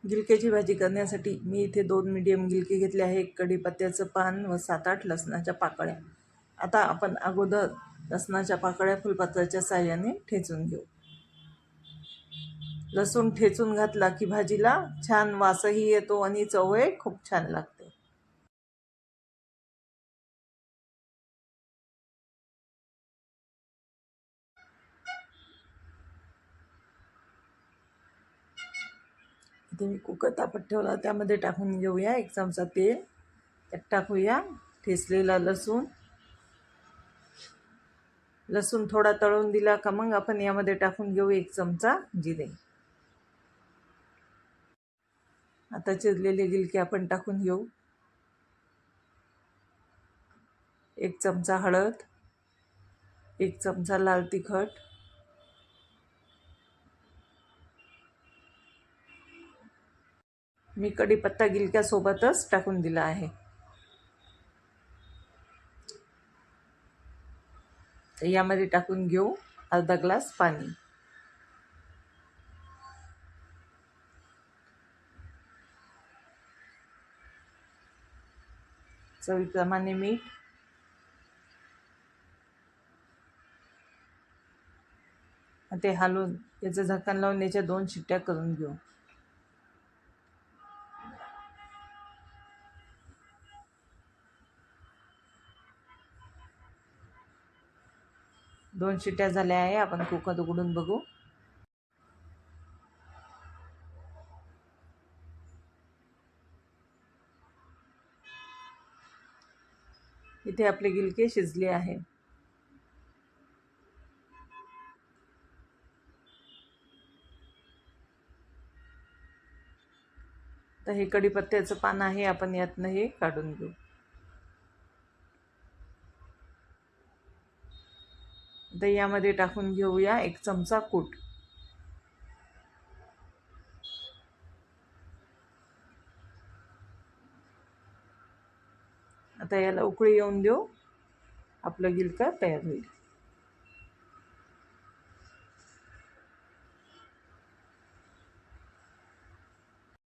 गिलक्याची भाजी करण्यासाठी मी इथे 2 मीडियम गिलके घेतले आहे, कढीपत्त्याचं पान व 7-8 लसणाच्या पाकळ्या. आता आपण अगोदर लसणाच्या पाकळ्या फुलपात्राच्या साहाय्याने ठेचून घेऊ. लसूण ठेचून घातला की भाजीला छान वासही येतो आणि चवही खूप छान लागते. इथे मी कुकर तापत ठेवला, त्यामध्ये टाकून घेऊया 1 चमचा तेल. त्यात टाकूया ठेचलेला लसूण. लसूण थोडा तळून दिला का मग आपण यामध्ये टाकून घेऊ 1 चमचा जिरे. आता चिरलेले गिलके आपण टाकून घेऊ. 1 चमचा हळद, 1 चमचा लाल तिखट, मी कढीपत्ता गिलक्यासोबतच टाकून दिला आहे. यामध्ये टाकून घेऊ अर्धा ग्लास पाणी. चवीप्रमाणे मीठ. ते हलवून याचं झाकण लावून याच्या 2 शिट्ट्या करून घेऊ. दोन शिट्ट्या झाल्या आहे. आपण कुकर उघडून बघू. इथे आपले गिलके शिजले आहे. तर हे कढीपत्त्याचं पान आहे, आपण यातनं हे काढून घेऊ. तर यामध्ये टाकून घेऊया 1 चमचा कूट. आता याला उकळी येऊन देऊ. आपलं गिलकं तयार होईल.